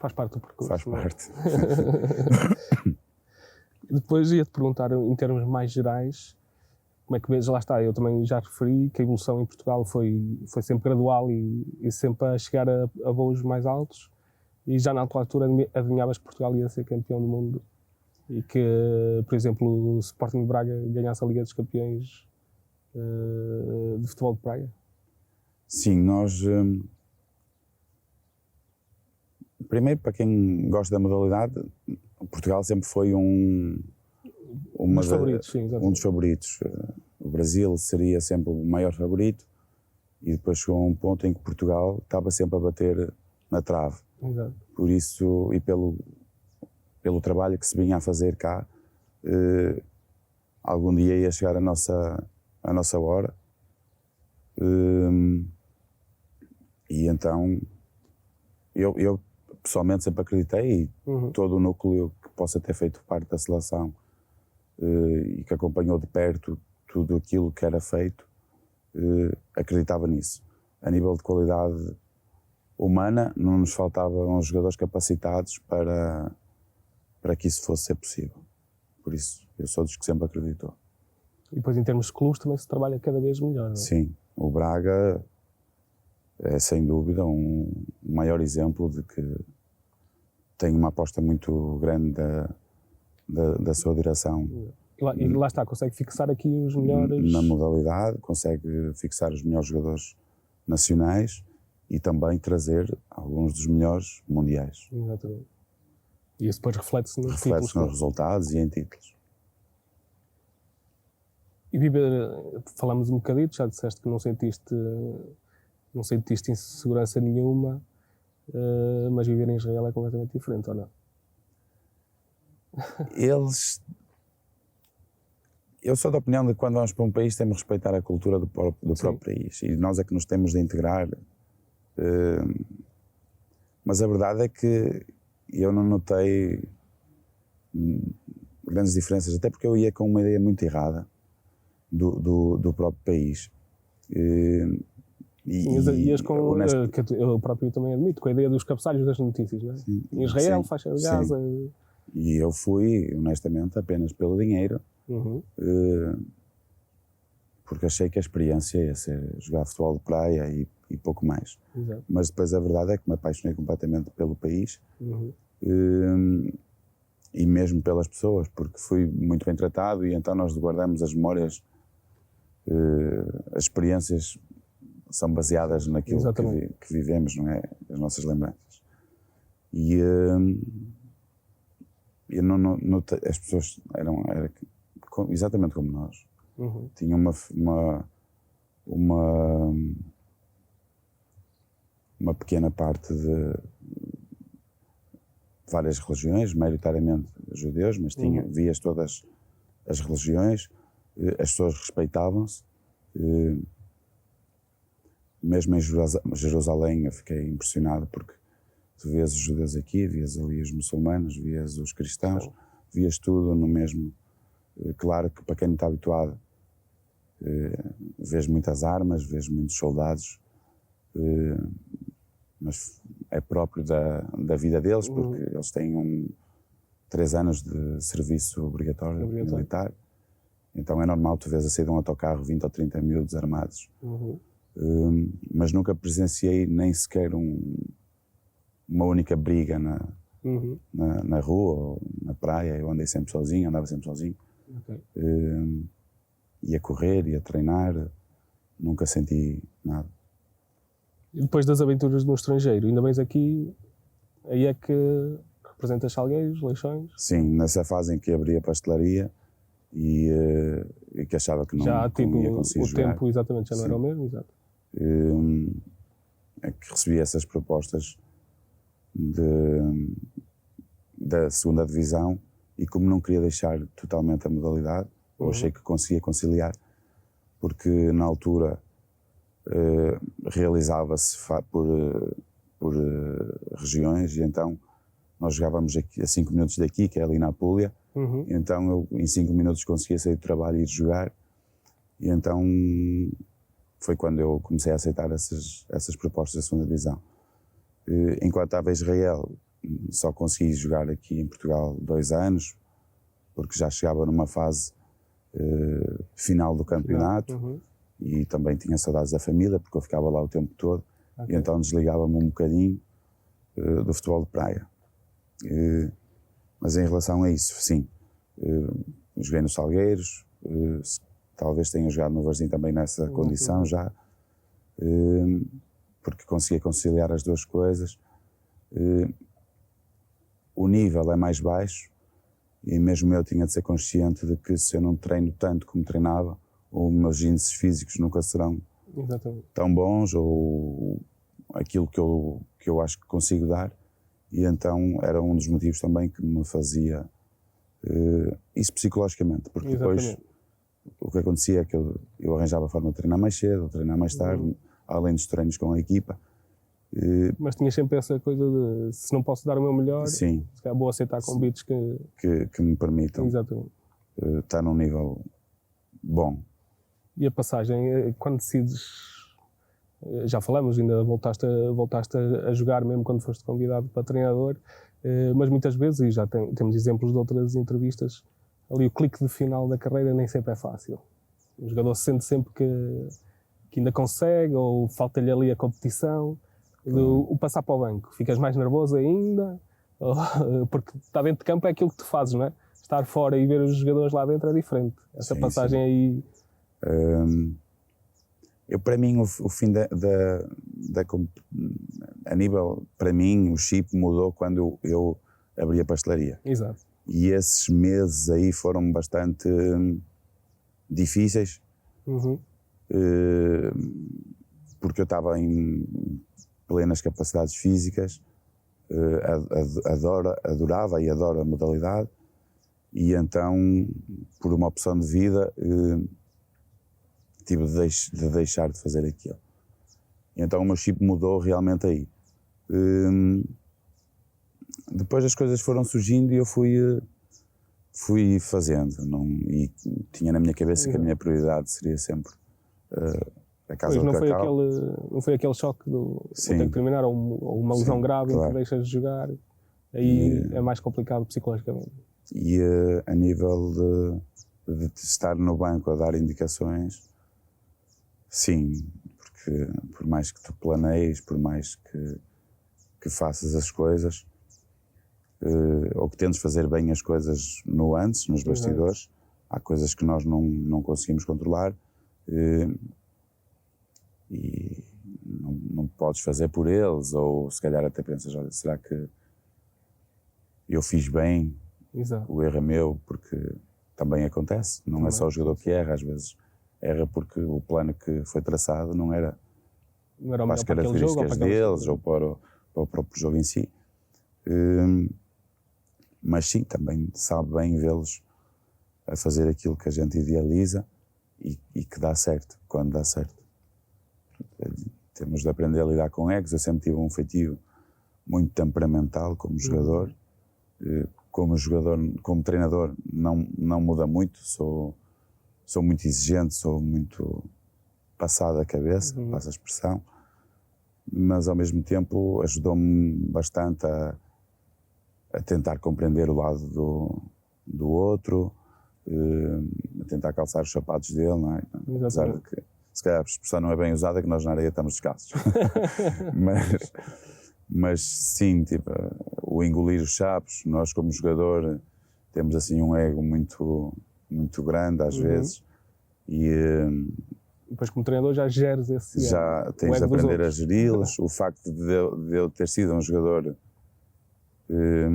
Faz parte do percurso. Faz parte. Depois ia-te perguntar, em termos mais gerais, como é que vês, lá está, eu também já referi que a evolução em Portugal foi sempre gradual e sempre a chegar a voos mais altos, e já na altura adivinhavas que Portugal ia ser campeão do mundo e que, por exemplo, o Sporting de Braga ganhasse a Liga dos Campeões de futebol de praia? Sim, nós... primeiro, para quem gosta da modalidade, Portugal sempre foi um dos favoritos. O Brasil seria sempre o maior favorito e depois chegou a um ponto em que Portugal estava sempre a bater na trave. Exato. Por isso, e pelo trabalho que se vinha a fazer cá, algum dia ia chegar a nossa hora. E então, eu pessoalmente sempre acreditei, e todo o núcleo que possa ter feito parte da seleção e que acompanhou de perto tudo aquilo que era feito, acreditava nisso. A nível de qualidade humana, não nos faltavam jogadores capacitados para que isso fosse ser possível. Por isso, eu sou dos que sempre acreditou. E depois, em termos de clubes, também se trabalha cada vez melhor, não é? Sim, o Braga é sem dúvida um maior exemplo de que tem uma aposta muito grande da sua direção. E lá está, consegue fixar aqui os melhores... Na modalidade, consegue fixar os melhores jogadores nacionais e também trazer alguns dos melhores mundiais. Exatamente. E isso depois reflete-se nos títulos. Reflete-se nos resultados e em títulos. E viver, falamos um bocadito, já disseste que não sentiste insegurança nenhuma, mas viver em Israel é completamente diferente, ou não? Eu sou da opinião de que quando vamos para um país temos de respeitar a cultura do próprio país, e nós é que nos temos de integrar. Mas a verdade é que eu não notei grandes diferenças, até porque eu ia com uma ideia muito errada do próprio país. Ias com, que eu próprio também admito, com a ideia dos cabeçalhos das notícias, não é? Sim, em Israel, sim, faixa de Gaza... E eu fui, honestamente, apenas pelo dinheiro, porque achei que a experiência ia ser jogar futebol de praia e pouco mais. Exato. Mas depois a verdade é que me apaixonei completamente pelo país e mesmo pelas pessoas, porque fui muito bem tratado, e então nós guardamos as memórias, as experiências são baseadas naquilo que vivemos, não é? As nossas lembranças. E eu não, as pessoas eram exatamente como nós. Tinham uma pequena parte de várias religiões, maioritariamente judeus, mas vias todas as religiões, as pessoas respeitavam-se. Mesmo em Jerusalém eu fiquei impressionado, porque tu vias os judeus aqui, vias ali os muçulmanos, vias os cristãos, vias tudo no mesmo. Claro que para quem não está habituado, vês muitas armas, vês muitos soldados, mas é próprio da vida deles, porque eles têm 3 anos de serviço obrigatório militar. Então é normal tu vês a sair de um autocarro 20 ou 30 miúdos armados. Mas nunca presenciei nem sequer uma única briga na rua ou na praia. Eu andava sempre sozinho. Okay. Ia correr, ia treinar, nunca senti nada. E depois das aventuras no estrangeiro, ainda vens aqui, aí é que representas Salgueiros, Leixões? Sim, nessa fase em que abri a pastelaria e que achava que não, já, tipo, não ia conseguir jogar. O tempo exatamente já não era o mesmo, exato. É que recebi essas propostas da segunda divisão, e como não queria deixar totalmente a modalidade, eu achei que conseguia conciliar, porque na altura realizava-se por regiões, e então nós jogávamos aqui, a 5 minutos daqui, que é ali na Apulia, então eu em 5 minutos conseguia sair do trabalho e ir jogar, e então foi quando eu comecei a aceitar essas propostas da segunda divisão. Enquanto estava em Israel, só consegui jogar aqui em Portugal 2 anos, porque já chegava numa fase final do campeonato e também tinha saudades da família, porque eu ficava lá o tempo todo, e então desligava-me um bocadinho do futebol de praia. Mas em relação a isso, sim, joguei nos Salgueiros, talvez tenha jogado no Varzim também nessa condição já, porque conseguia conciliar as duas coisas. O nível é mais baixo e mesmo eu tinha de ser consciente de que se eu não treino tanto como treinava, os meus índices físicos nunca serão tão bons ou aquilo que eu acho que consigo dar, e então era um dos motivos também que me fazia isso psicologicamente, porque depois o que acontecia é que eu arranjava a forma de treinar mais cedo, treinar mais tarde, além dos treinos com a equipa. Mas tinha sempre essa coisa de, se não posso dar o meu melhor, sim, se calhar vou aceitar convites que me permitam estar num nível bom. E a passagem, quando decides, já falamos, ainda voltaste a jogar mesmo quando foste convidado para treinador, mas muitas vezes, e já temos exemplos de outras entrevistas, ali o clique de final da carreira nem sempre é fácil. O jogador sente sempre que ainda consegue, ou falta-lhe ali a competição. O passar para o banco, ficas mais nervoso ainda, porque estar dentro de campo é aquilo que tu fazes, não é? Estar fora e ver os jogadores lá dentro é diferente. Essa passagem aí... Para mim, o fim a nível, para mim, o chip mudou quando eu abri a pastelaria. Exato. E esses meses aí foram bastante difíceis, porque eu estava em plenas capacidades físicas, adorava e adoro a modalidade, e então, por uma opção de vida, tive de deixar de fazer aquilo. E então o meu chip mudou realmente aí. Depois as coisas foram surgindo e eu fui fazendo, e tinha na minha cabeça que a minha prioridade seria sempre a casa do Cacau. Não foi aquele choque do vou ter que terminar, ou uma lesão grave em que deixas de jogar, aí é mais complicado psicologicamente. E a nível de estar no banco a dar indicações, sim, porque por mais que tu planeies, por mais que faças as coisas, ou que tentes fazer bem as coisas nos bastidores, há coisas que nós não conseguimos controlar, e não podes fazer por eles, ou se calhar até pensas, olha, será que eu fiz bem? O erro é meu, porque também acontece, não é só o jogador que erra, às vezes erra porque o plano que foi traçado não era para as características deles ou para o próprio jogo em si. Mas sim, também sabe bem vê-los a fazer aquilo que a gente idealiza e que dá certo, quando dá certo. Temos de aprender a lidar com egos. Eu sempre tive um feitio muito temperamental como jogador. Como treinador não muda muito, sou muito exigente, sou muito passado a cabeça, passa a expressão, mas ao mesmo tempo ajudou-me bastante a tentar compreender o lado do outro, a tentar calçar os sapatos dele, não é? Apesar de que, se calhar a expressão não é bem usada, que nós na areia estamos descalços. Mas sim, tipo, o engolir os sapos, nós como jogador temos assim um ego muito, muito grande às vezes, e depois como treinador já geres esse já tens de aprender a geri-los. O facto de eu ter sido um jogador, eu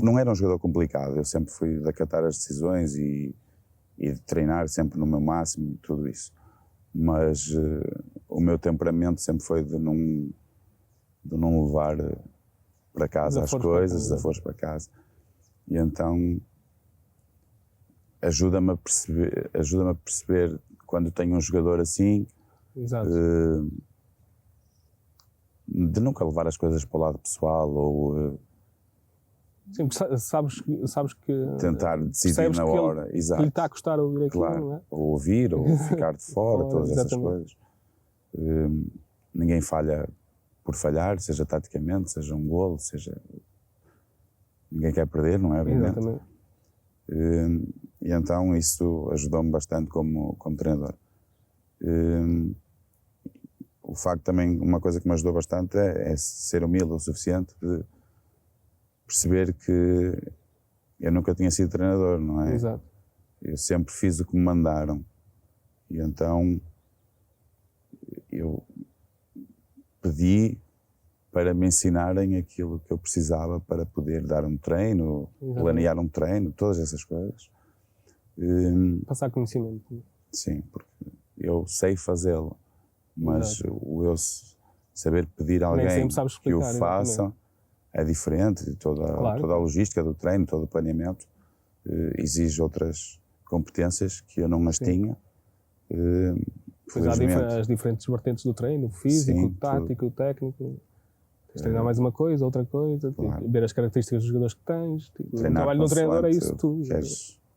não era um jogador complicado, eu sempre fui de acatar as decisões e de treinar sempre no meu máximo, tudo isso, mas o meu temperamento sempre foi de não levar para casa as coisas, desaforos para casa, e então ajuda-me a perceber quando tenho um jogador assim, de nunca levar as coisas para o lado pessoal, ou sim, sabes que tentar decidir na hora, que lhe está a custar ouvir aquilo, claro, não é? ou ouvir, ou ficar de fora, todas essas coisas. Ninguém falha por falhar, seja taticamente, seja um golo, seja... Ninguém quer perder, não é? Obviamente. Exatamente. E então isso ajudou-me bastante como treinador. O facto também, uma coisa que me ajudou bastante é ser humilde o suficiente de perceber que eu nunca tinha sido treinador, não é? Exato. Eu sempre fiz o que me mandaram. E então eu pedi para me ensinarem aquilo que eu precisava para poder dar um treino, planear um treino, todas essas coisas. Passar conhecimento. Sim, porque eu sei fazê-lo, mas o eu saber pedir a alguém que o faça é diferente. Toda a logística do treino, todo o planeamento exige outras competências que eu não as tinha. Pois há as diferentes vertentes do treino, o físico, sim, o tático, o técnico. Tens de treinar mais uma coisa, outra coisa, claro. Tipo, ver as características dos jogadores que tens. Tipo, o trabalho do treinador é isso tudo.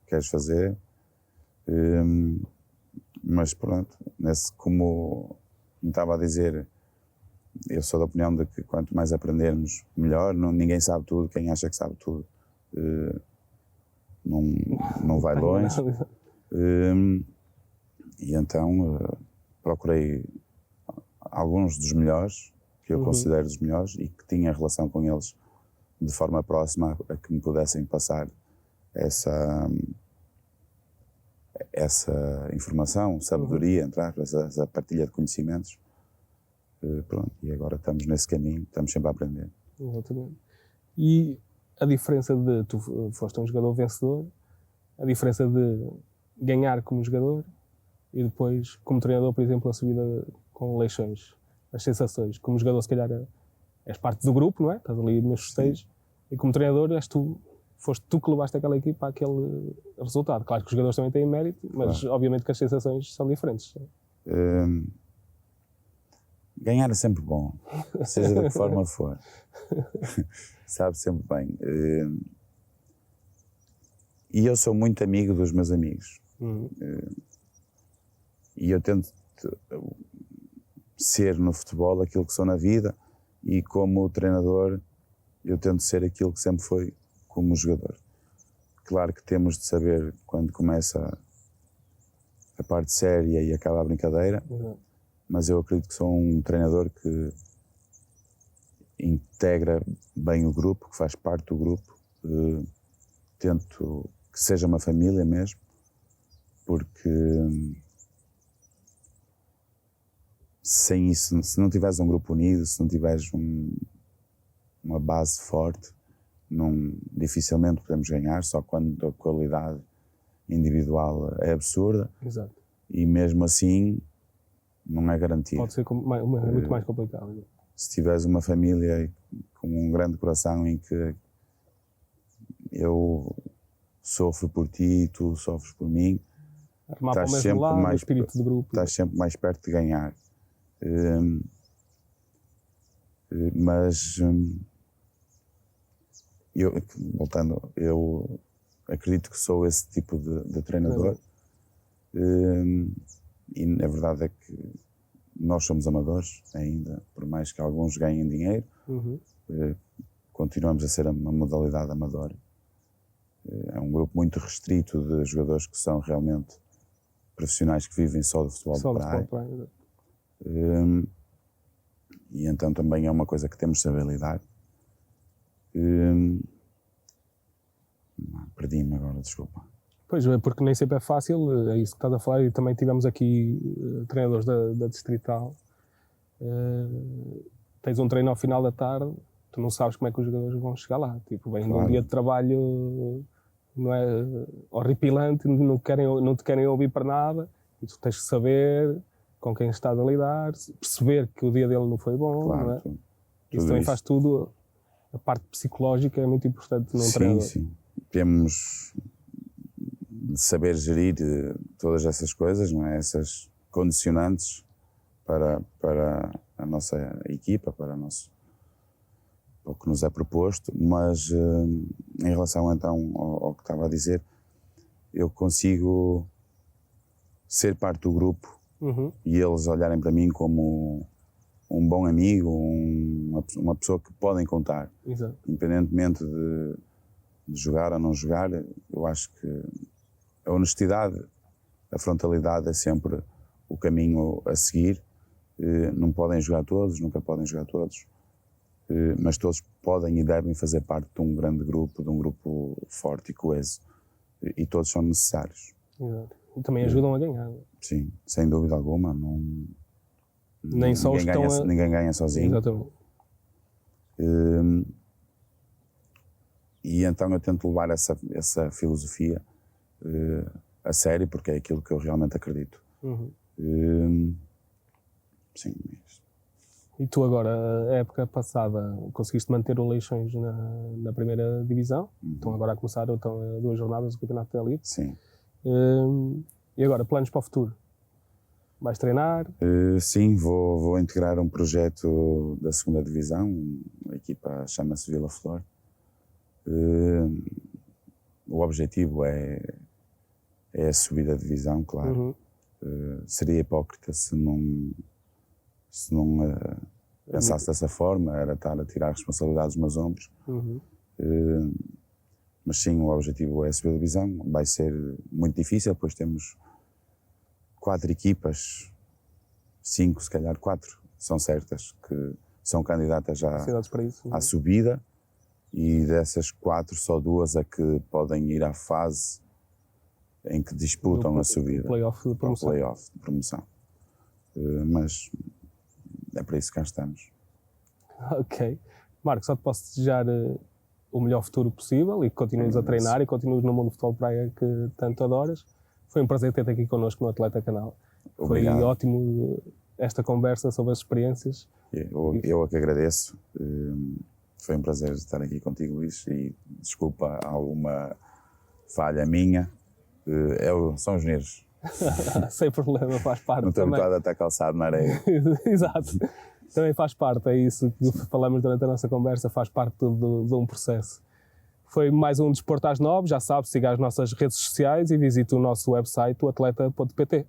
Queres fazer. Mas pronto, como me estava a dizer, eu sou da opinião de que quanto mais aprendermos, melhor. Ninguém sabe tudo, quem acha que sabe tudo não vai longe. E então procurei alguns dos melhores, que eu considero os melhores, e que tinha relação com eles de forma próxima, a que me pudessem passar essa informação, sabedoria, entre aspas, essa partilha de conhecimentos. Pronto, e agora estamos nesse caminho, estamos sempre a aprender. Exatamente. E a diferença de, tu foste um jogador vencedor, a diferença de ganhar como jogador e depois como treinador, por exemplo, a subida com Leixões, as sensações. Como jogador, se calhar, és parte do grupo, não é? Estás ali nos festejos, e como treinador foste tu que levaste aquela equipa àquele resultado. Claro que os jogadores também têm mérito, mas obviamente que as sensações são diferentes. Ganhar é sempre bom, seja de que forma for. Sabe sempre bem. E eu sou muito amigo dos meus amigos. E eu tento ser no futebol aquilo que sou na vida, e como treinador eu tento ser aquilo que sempre foi como jogador. Claro que temos de saber quando começa a parte séria e acaba a brincadeira, mas eu acredito que sou um treinador que integra bem o grupo, que faz parte do grupo. Tento que seja uma família mesmo, porque sem isso, se não tiveres um grupo unido, se não tiveres uma base forte, dificilmente podemos ganhar, só quando a qualidade individual é absurda. Exato. E mesmo assim não é garantido. Pode ser muito mais complicado. Se tiveres uma família com um grande coração em que eu sofro por ti e tu sofres por mim, estás sempre lado, espírito de grupo. Estás sempre mais perto de ganhar. Mas eu acredito que sou esse tipo de treinador. E a verdade é que nós somos amadores ainda, por mais que alguns ganhem dinheiro, continuamos a ser uma modalidade amadora. É um grupo muito restrito de jogadores que são realmente profissionais, que vivem só do futebol de praia. E então também é uma coisa que temos de saber lidar. Perdi-me agora, desculpa. Pois, porque nem sempre é fácil, é isso que estás a falar, e também tivemos aqui treinadores da Distrital. Tens um treino ao final da tarde, tu não sabes como é que os jogadores vão chegar lá. Tipo, vem num dia de trabalho, não é, horripilante, não te querem ouvir para nada, e tu tens que saber com quem estás a lidar, perceber que o dia dele não foi bom, não é? Isso também faz tudo, a parte psicológica é muito importante num treinador. Sim. Temos de saber gerir todas essas coisas, não é? Essas condicionantes para a nossa equipa, para o que nos é proposto, mas em relação então ao que estava a dizer, eu consigo ser parte do grupo e eles olharem para mim como um bom amigo, uma pessoa que podem contar. Exato. Independentemente de jogar ou não jogar, eu acho que a honestidade, a frontalidade é sempre o caminho a seguir. Não podem jogar todos, nunca podem jogar todos, mas todos podem e devem fazer parte de um grande grupo, de um grupo forte e coeso, e todos são necessários. Exato. E também ajudam a ganhar. Sim, sem dúvida alguma. Nem só os que estão ninguém ganha sozinho. Exatamente. E então eu tento levar essa filosofia a sério, porque é aquilo que eu realmente acredito. Sim, isso. E tu agora, a época passada, conseguiste manter o Leixões na primeira divisão. Estão agora a começar 2 jornadas do Campeonato da Elite. Sim. E agora, planos para o futuro? Vais treinar? Sim, vou integrar um projeto da segunda divisão. A equipa chama-se Vila Flor. O objetivo é a subida de divisão, claro. Seria hipócrita se não pensasse dessa forma, era estar a tirar responsabilidades dos meus ombros. Mas sim, o objetivo é subir a divisão. Vai ser muito difícil, pois temos 4 equipas, 5, se calhar 4, são certas, que são candidatas à subida, e dessas 4, só 2 é que podem ir à fase em que disputam a subida. Play-off de promoção. Play-off de promoção. Mas é para isso que cá estamos. Ok. Marco, só te posso desejar o melhor futuro possível e que continues a treinar e continues no mundo do futebol praia que tanto adoras. Foi um prazer ter-te aqui connosco no Atleta Canal. Obrigado. Foi ótimo esta conversa sobre as experiências. Eu é que agradeço. Foi um prazer estar aqui contigo, Luís, e desculpa alguma falha minha. São os nervos. Sem problema, faz parte. Não estou habituado a estar calçado na areia. Exato. Também faz parte, é isso que falamos durante a nossa conversa, faz parte de um processo. Foi mais um Desporto às 9, já sabe, siga as nossas redes sociais e visite o nosso website, o atleta.pt.